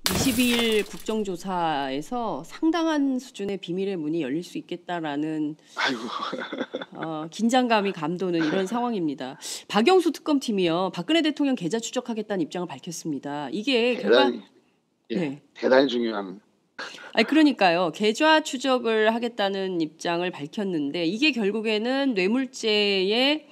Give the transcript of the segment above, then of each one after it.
22일 국정조사에서 상당한 수준의 비밀의 문이 열릴 수 있겠다라는 아이고. 긴장감이 감도는 이런 상황입니다. 박영수 특검팀이요. 박근혜 대통령 계좌 추적하겠다는 입장을 밝혔습니다. 이게 대단히, 네. 대단히 중요한. 아니 그러니까요. 계좌 추적을 하겠다는 입장을 밝혔는데 이게 결국에는 뇌물죄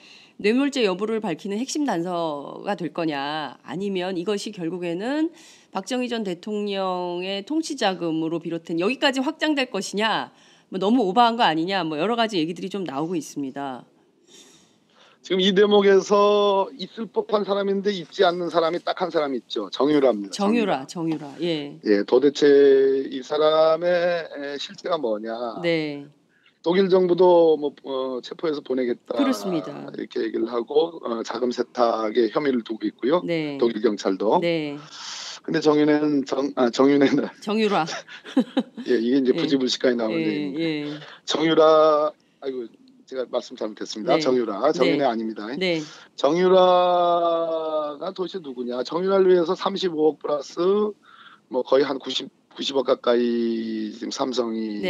여부를 밝히는 핵심 단서가 될 거냐 아니면 이것이 결국에는 박정희 전 대통령의 통치자금으로 비롯한 여기까지 확장될 것이냐 뭐 너무 오버한 거 아니냐 뭐 여러 가지 얘기들이 좀 나오고 있습니다. 지금 이 대목에서 있을 법한 사람인데 있지 않는 사람이 딱 한 사람이 있죠. 정유라입니다. 정유라. 예. 예, 도대체 이 사람의 실체가 뭐냐. 네. 독일 정부도 체포해서 보내겠다. 그렇습니다. 이렇게 얘기를 하고 자금 세탁에 혐의를 두고 있고요. 네. 독일 경찰도. 네. 근데 정유라는 정유라. 예, 이게 이제 부지불식까지 나오는 얘기입니다. 예. 정유라, 아이고 제가 말씀 잘못했습니다. 네. 정유라, 정윤회 아닙니다. 네. 정유라가 도대체 누구냐? 정유라를 위해서 35억 플러스 뭐 거의 한 90억 가까이 지금 삼성이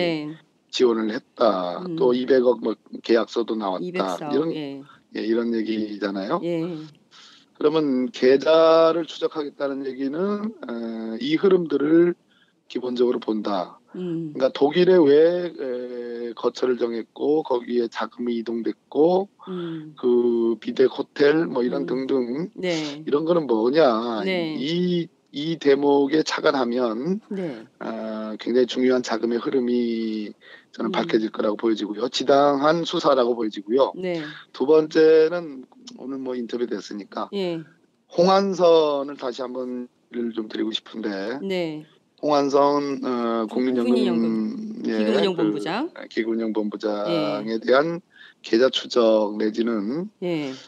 지원을 했다. 또 200억 뭐 계약서도 나왔다. 204억, 이런 얘기잖아요. 예. 그러면 계좌를 추적하겠다는 얘기는 이 흐름들을 기본적으로 본다. 그러니까 독일에 왜 거처를 정했고 거기에 자금이 이동됐고 그 비덱 호텔 뭐 이런 등등 이런 거는 뭐냐. 이 대목에 착안하면 굉장히 중요한 자금의 흐름이 저는 밝혀질 거라고 보여지고요. 지당한 수사라고 보여지고요. 두 번째는 오늘 뭐 인터뷰 됐으니까 홍한선을 다시 한번 를 좀 드리고 싶은데 홍한선 기금운용본부장 기금운용본부장에 대한 계좌 추적 내지는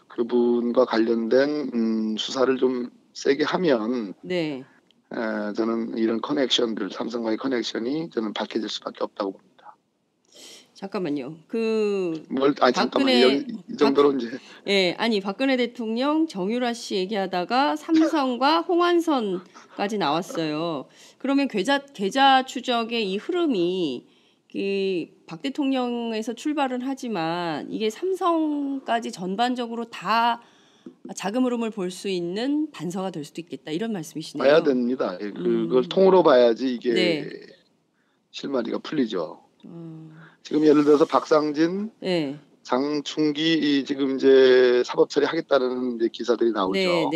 그분과 관련된 수사를 좀 세게 하면 저는 이런 커넥션들 삼성과의 커넥션이 저는 밝혀질 수밖에 없다고 봅니다. 잠깐만요. 잠깐만요. 이 정도로 이제. 박근혜 대통령 정유라 씨 얘기하다가 삼성과 홍한선까지 나왔어요. 그러면 계좌 추적의 이 흐름이 박 대통령에서 출발은 하지만 이게 삼성까지 전반적으로 다 자금 흐름을 볼 수 있는 단서가 될 수도 있겠다. 이런 말씀이시네요. 봐야 됩니다. 그걸 통으로 봐야지 이게 실마리가 풀리죠. 지금 예를 들어서 박상진, 장충기 지금 이제 사법 처리하겠다는 이제 기사들이 나오죠.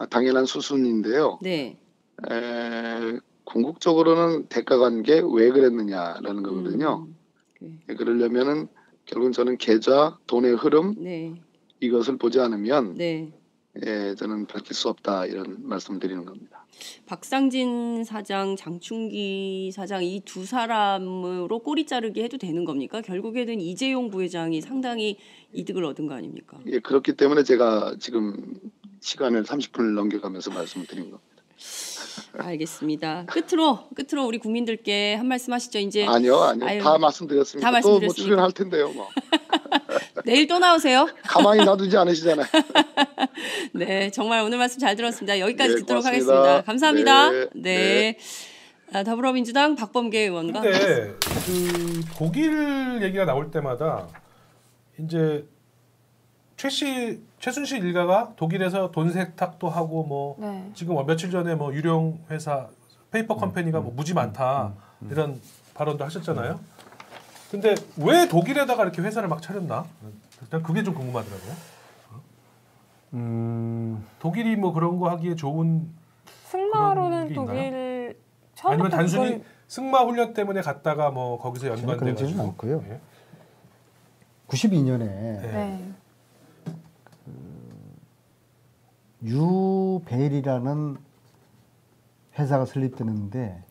당연한 수순인데요. 궁극적으로는 대가관계 왜 그랬느냐라는 거거든요. 그러려면은 결국은 저는 계좌, 돈의 흐름 이것을 보지 않으면 저는 밝힐 수 없다 이런 말씀드리는 겁니다. 박상진 사장, 장충기 사장 이 두 사람으로 꼬리 자르기 해도 되는 겁니까? 결국에는 이재용 부회장이 상당히 이득을 얻은 거 아닙니까? 예, 그렇기 때문에 제가 지금 시간을 30분을 넘겨가면서 말씀을 드린 겁니다. 알겠습니다. 끝으로 우리 국민들께 한 말씀 하시죠. 이제 아니요. 다 말씀드렸습니다. 또 뭐 출연할 텐데요. 뭐. 내일 또 나오세요. 가만히 놔두지 않으시잖아요. 네, 정말 오늘 말씀 잘 들었습니다. 여기까지 듣도록 하겠습니다. 감사합니다. 더불어민주당 박범계 의원과. 근데 독일 얘기가 나올 때마다 이제 최순실 일가가 독일에서 돈 세탁도 하고 뭐 지금 며칠 전에 뭐 유령 회사 페이퍼 컴퍼니가 뭐 무지 많다 이런 발언도 하셨잖아요. 근데 왜 독일에다가 이렇게 회사를 막 차렸나? 일단 그게 좀 궁금하더라고요. 독일이 뭐 그런 거 하기에 좋은 승마로는 독일 아니면 단순히 승마 훈련 때문에 갔다가 뭐 거기서 연관돼 가지고 않고요. 92년에 유벨이라는 회사가 설립되는데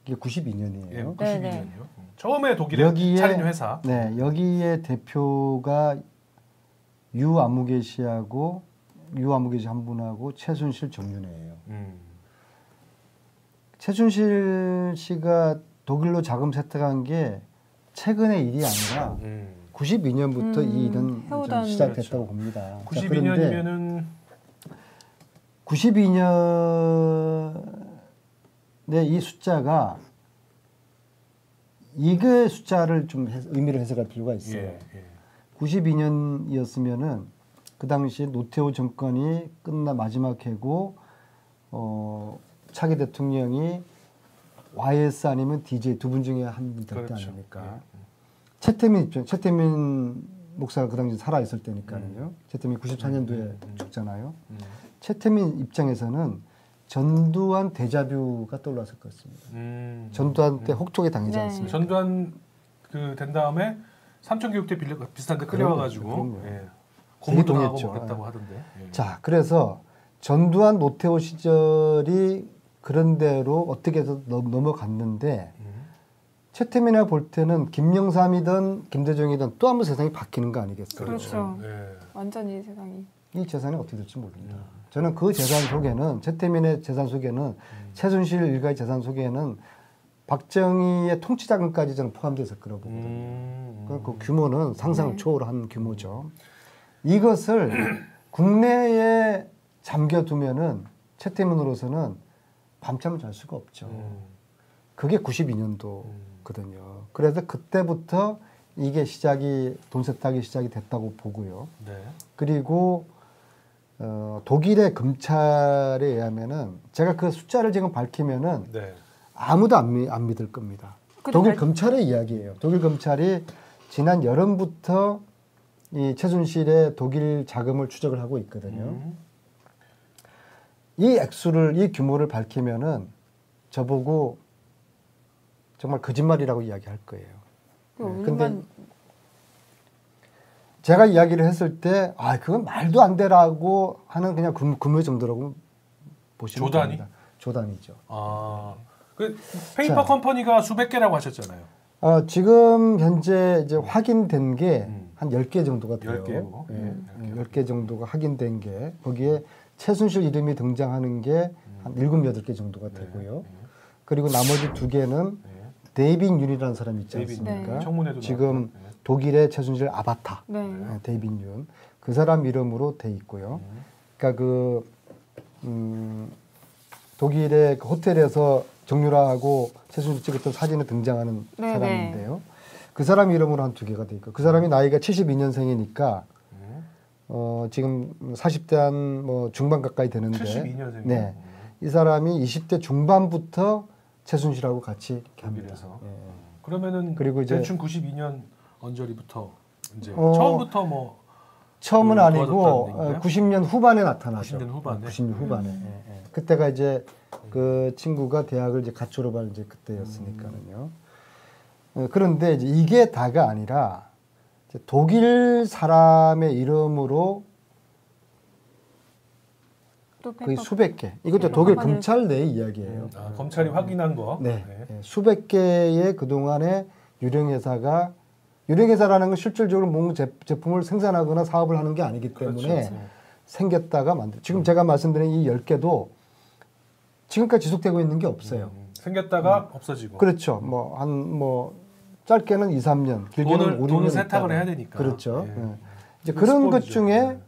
이게 92년이에요. 92년이요. 처음에 독일에 차린 회사. 여기에 대표가 유아무개 씨하고 유아무개 씨 한 분하고 최순실 정윤회예요. 최순실 씨가 독일로 자금 세탁한 게 최근의 일이 아니라 92년부터 이 일은 좀 시작됐다고 봅니다. 92년이면은 92년 근데 이 숫자가 이게 숫자를 좀 의미를 해석할 필요가 있어요. 예, 예. 92년이었으면은 그 당시 노태우 정권이 끝나 마지막 해고 차기 대통령이 YS 아니면 DJ 두 분 중에 한 분 될 때 그렇죠. 아닙니까? 최태민 목사가 그 당시 살아 있을 때니까요. 최태민 94년도에 죽잖아요. 최태민 입장에서는 전두환 데자뷰가 떠올랐을 것 같습니다. 전두환 때 혹독에 당하지 않습니까? 전두환 그 된 다음에 삼천교육대 비슷한데 끌려와가지고 고문도 하고 먹겠다고 하던데. 예. 자, 그래서 전두환 노태우 시절이 그런 대로 어떻게 해서 넘어갔는데 최태민이가 볼 때는 김영삼이든 김대중이든 또 한 번 세상이 바뀌는 거 아니겠어요? 그렇죠. 예. 완전히 세상이. 이 재산이 어떻게 될지 모릅니다. 저는 그 재산 속에는 최태민의 재산 속에는 최순실 일가의 재산 속에는 박정희의 통치자금까지 저는 포함되어 있을 거라고 보거든요. 그 규모는 상상 초월한 규모죠. 이것을 국내에 잠겨두면은 최태민으로서는 밤잠을 잘 수가 없죠. 그게 92년도거든요. 그래서 그때부터 이게 돈 세탁이 시작이 됐다고 보고요. 네. 그리고 독일의 검찰에 의하면은 제가 그 숫자를 지금 밝히면은 아무도 안 믿을 겁니다. 독일 검찰의 이야기예요. 독일 검찰이 지난 여름부터 이 최순실의 독일 자금을 추적을 하고 있거든요. 이 규모를 밝히면은 저보고 정말 거짓말이라고 이야기할 거예요. 근데 제가 이야기를 했을 때, 그건 말도 안 되라고 하는 그냥 금요 정도라고 보시면 됩니다. 조단이죠. 그 페이퍼 컴퍼니가 수백 개라고 하셨잖아요. 지금 현재 이제 확인된 게 한 10개 정도가 돼요. 10개고. 10개 정도가 확인된 게 거기에 최순실 이름이 등장하는 게 한 7, 8개 정도가 되고요. 그리고 나머지 2개는 데이빈 윤이라는 사람이 있지 않습니까? 지금 독일의 최순실 아바타, 데이빈 윤. 그 사람 이름으로 돼 있고요. 그러니까 독일의 그 호텔에서 정유라하고 최순실 찍었던 사진에 등장하는 사람인데요. 그 사람 이름으로 한 2개가 돼 있고, 그 사람이 나이가 72년생이니까 지금 40대 한 뭐 중반 가까이 되는데, 72년생. 네, 이 사람이 20대 중반부터 최순실하고 같이 합니다. 그러면은 그리고 이제 대충 92년 언저리부터 이제 처음부터 뭐 처음은 아니고 90년 후반에 나타나죠. 90년 후반에. 90년 후반에. 그때가 이제 그 친구가 대학을 이제 갓 졸업한 이제 그때였으니까는요. 그런데 이제 이게 다가 아니라 이제 독일 사람의 이름으로 거의 수백 개. 이것도 독일 검찰 내 이야기예요. 검찰이 확인한 거. 네. 수백 개의 그동안에 유령회사라는 건 실질적으로 뭔가 제품을 생산하거나 사업을 하는 게 아니기 때문에 생겼다가 지금 제가 말씀드린 이 10개도 지금까지 지속되고 있는 게 없어요. 생겼다가 없어지고. 그렇죠. 짧게는 2, 3년, 길게는 5, 6년. 돈을 세탁을 해야 되니까. 그렇죠. 이제 그런 것 중에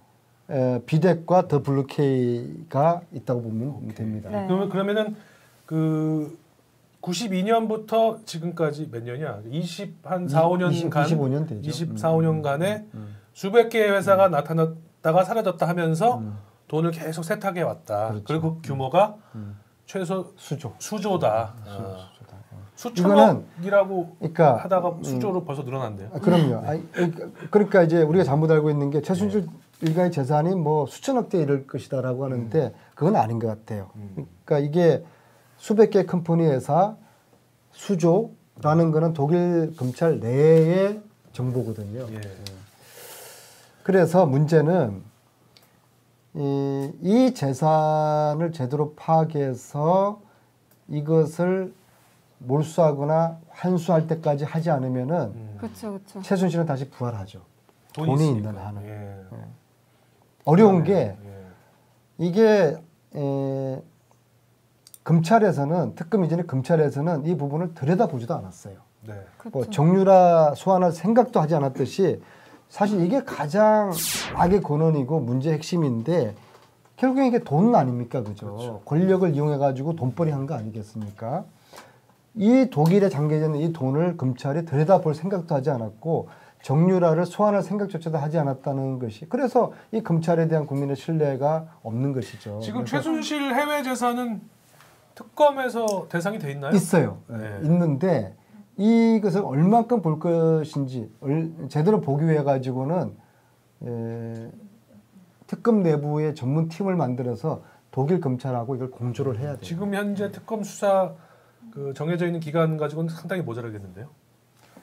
비덱과 더 블루케이가 있다고 보면 됩니다. 그러면은 그 92년부터 지금까지 몇 년이야? 4, 5년간 25년 되죠. 24, 5년간에 수백 개의 회사가 나타났다가 사라졌다 하면서 돈을 계속 세탁해 왔다. 그렇죠. 그리고 그 규모가 최소 수조다. 수천억이라고 하다가 수조로 벌써 늘어난대요. 그럼요. 그러니까 이제 우리가 잘못 알고 있는 게 최순실 일가의 재산이 뭐 수천억대에 이를 것이다라고 하는데 그건 아닌 것 같아요. 그러니까 이게 수백 개 컴퍼니 회사 수조라는 거는 독일 검찰 내의 정보거든요. 그래서 문제는 이 재산을 제대로 파악해서 이것을 몰수하거나 환수할 때까지 하지 않으면은 최순실은 다시 부활하죠. 돈이 있는 한은. 어려운 게 이게 검찰에서는 특검 이전에 검찰에서는 이 부분을 들여다보지도 않았어요. 뭐 정유라 소환할 생각도 하지 않았듯이 사실 이게 가장 악의 근원이고 문제의 핵심인데 결국에 이게 돈 아닙니까, 그죠? 그렇죠. 권력을 이용해가지고 돈벌이 한 거 아니겠습니까? 이 독일에 잠겨있는 이 돈을 검찰이 들여다볼 생각도 하지 않았고 정유라를 소환할 생각조차도 하지 않았다는 것이 그래서 이 검찰에 대한 국민의 신뢰가 없는 것이죠. 지금 최순실 해외 재산은 특검에서 대상이 돼 있나요? 있어요. 네. 있는데 이것을 얼만큼 볼 것인지 제대로 보기 위해 가지고는 특검 내부의 전문팀을 만들어서 독일 검찰하고 이걸 공조를 해야 돼요. 지금 현재 특검 수사 그 정해져 있는 기간 가지고는 상당히 모자라겠는데요.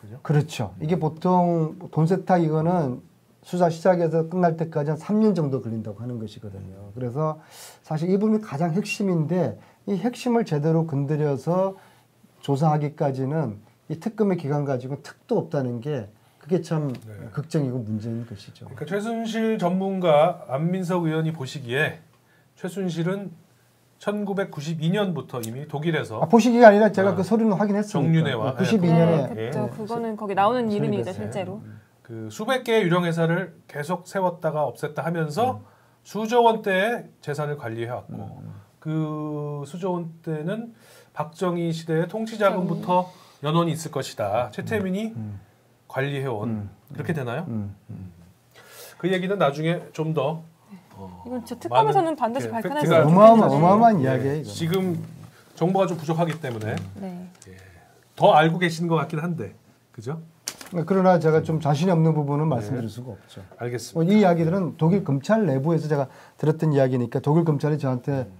그죠? 그렇죠. 이게 보통 돈 세탁 이거는 수사 시작해서 끝날 때까지 한 3년 정도 걸린다고 하는 것이거든요. 그래서 사실 이 부분이 가장 핵심인데 이 핵심을 제대로 건드려서 조사하기까지는 이 특검의 기간 가지고 특도 없다는 게 그게 참 걱정이고 문제인 것이죠. 그러니까 최순실 전문가 안민석 의원이 보시기에 최순실은 1992년부터 이미 독일에서 보시기가 아니라 제가 그 서류는 확인했습니다. 정윤회와 92년에 그렇죠. 그거는 거기 나오는 이름이죠, 실제로. 그 수백 개의 유령 회사를 계속 세웠다가 없앴다 하면서 수조 원대의 재산을 관리해왔고 그 수조 원대는 박정희 시대의 통치자금부터 연원이 있을 것이다. 최태민이 관리해온 그렇게 되나요? 그 얘기는 나중에 좀 더 이건 진짜 특검에서는 반드시 밝혀낼 수 있는 어마어마한 이야기예요. 이거. 지금 정보가 좀 부족하기 때문에 네. 더 알고 계시는 것 같긴 한데 그죠? 그러나 제가 좀 자신이 없는 부분은 말씀드릴 수가 없죠. 알겠습니다. 이 이야기들은 독일 검찰 내부에서 제가 들었던 이야기니까 독일 검찰이 저한테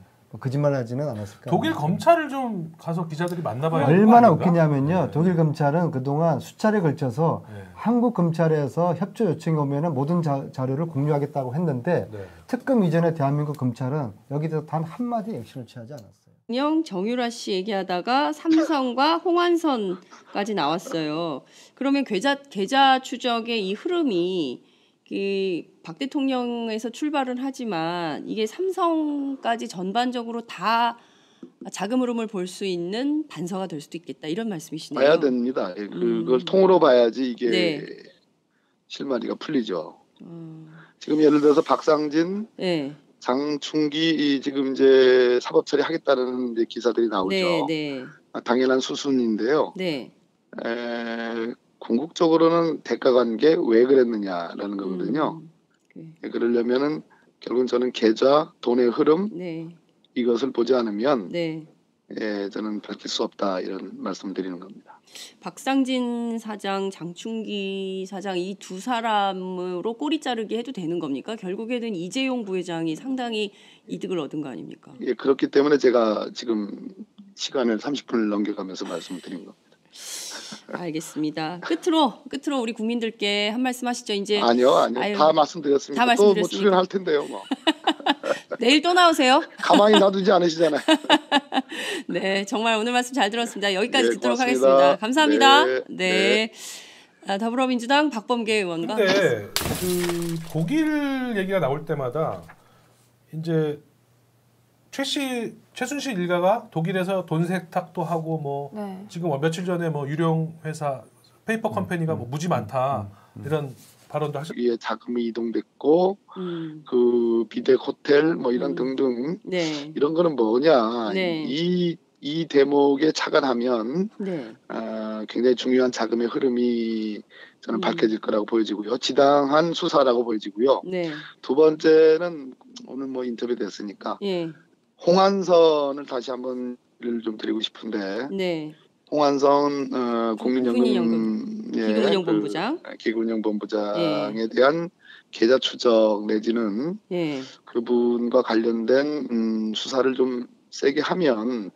거짓말하지는 않았을 거예요. 독일 검찰을 좀 가서 기자들이 만나봐야 얼마나 웃기냐면요. 독일 검찰은 그동안 수차례 걸쳐서 네. 한국 검찰에서 협조 요청이 오면은 모든 자료를 공유하겠다고 했는데 특검 이전에 대한민국 검찰은 여기에 대해서 단 한마디 액션을 취하지 않았어요. 정유라 씨 얘기하다가 삼성과 홍한선까지 나왔어요. 그러면 계좌 추적의 이 흐름이 박 대통령에서 출발은 하지만 이게 삼성까지 전반적으로 다 자금 흐름을 볼 수 있는 단서가 될 수도 있겠다 이런 말씀이시네요. 봐야 됩니다. 그걸 통으로 봐야지 이게 실마리가 풀리죠. 지금 예를 들어서 박상진, 장충기 지금 이제 사법 처리하겠다는 이제 기사들이 나오죠. 당연한 수순인데요. 궁극적으로는 대가관계 왜 그랬느냐라는 거거든요. 그러려면은 결국은 저는 계좌, 돈의 흐름 이것을 보지 않으면 저는 밝힐 수 없다 이런 말씀드리는 겁니다. 박상진 사장, 장충기 사장 이 두 사람으로 꼬리 자르기 해도 되는 겁니까? 결국에는 이재용 부회장이 상당히 이득을 얻은 거 아닙니까? 예, 그렇기 때문에 제가 지금 시간을 30분을 넘겨가면서 말씀을 드린 겁니다. 알겠습니다. 끝으로 우리 국민들께 한 말씀 하시죠. 이제 아니요. 다 말씀드렸습니다. 다 또 뭐 출연할 텐데요. 뭐. 내일 또 나오세요. 가만히 놔두지 않으시잖아요. 네, 정말 오늘 말씀 잘 들었습니다. 여기까지 듣도록 고맙습니다. 하겠습니다. 감사합니다. 네. 더불어민주당 박범계 의원과. 근데 그 독일 얘기가 나올 때마다 이제 최순실 일가가 독일에서 돈 세탁도 하고 뭐 지금 며칠 전에 뭐 유령 회사 페이퍼 컴퍼니가 뭐 무지 많다 이런 발언도 하셨. 위에 자금이 이동됐고 그 비덱 호텔 뭐 이런 등등 이런 거는 뭐냐 이 대목에 착안하면 굉장히 중요한 자금의 흐름이 저는 밝혀질 거라고 보여지고요. 지당한 수사라고 보여지고요. 두 번째는 오늘 뭐 인터뷰 됐으니까. 홍한선을 다시 한번 를 좀 드리고 싶은데 홍한선 기금운용본부장 기금운용본부장에 대한 계좌 추적 내지는 그분과 관련된 수사를 좀 세게 하면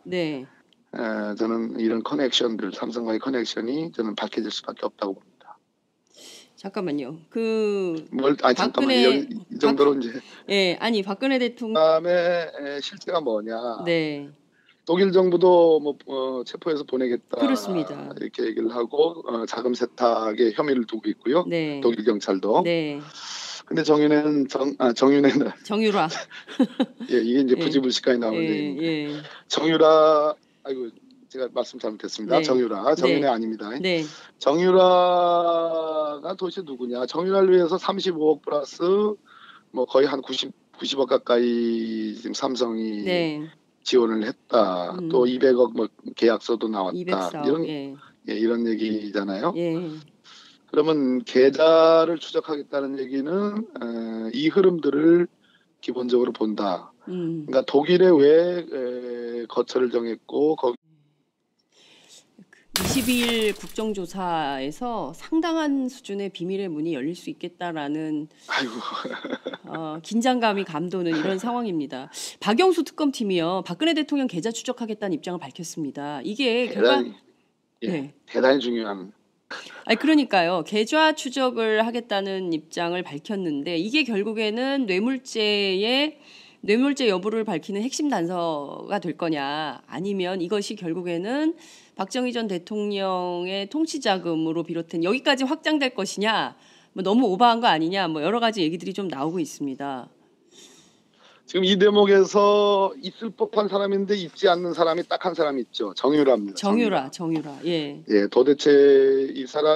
저는 이런 커넥션들 삼성과의 커넥션이 저는 밝혀질 수밖에 없다고 봅니다. 잠깐만요. 잠깐만요. 이 정도로 이제. 박근혜 대통령. 그다음에 실제가 뭐냐. 독일 정부도 뭐 체포해서 보내겠다. 그렇습니다. 이렇게 얘기를 하고 자금 세탁에 혐의를 두고 있고요. 독일 경찰도. 근데 정유라는 이게 이제 부지불식까지 나오는데 정유라 제가 말씀 잘못했습니다. 정유라 아닙니다. 정유라가 도대체 누구냐? 정유라를 위해서 35억 플러스 뭐 거의 한 90 90억 가까이 지금 삼성이 지원을 했다. 또 200억 뭐 계약서도 나왔다. 204억, 이런 이런 얘기잖아요. 그러면 계좌를 추적하겠다는 얘기는 이 흐름들을 기본적으로 본다. 그러니까 독일에 왜 거처를 정했고 22일 국정조사에서 상당한 수준의 비밀의 문이 열릴 수 있겠다라는 긴장감이 감도는 이런 상황입니다. 박영수 특검팀이요. 박근혜 대통령 계좌 추적하겠다는 입장을 밝혔습니다. 이게 대단히 중요한. 그러니까요. 계좌 추적을 하겠다는 입장을 밝혔는데 이게 결국에는 뇌물죄 여부를 밝히는 핵심 단서가 될 거냐, 아니면 이것이 결국에는 박정희 전 대통령의 통치자금으로 비롯한 여기까지 확장될 것이냐, 뭐 너무 오버한 거 아니냐, 뭐 여러 가지 얘기들이 좀 나오고 있습니다. 지금 이 대목에서 있을 법한 사람인데 있지 않는 사람이 딱 한 사람이 있죠. 정유라입니다. 정유라. 도대체 이 사람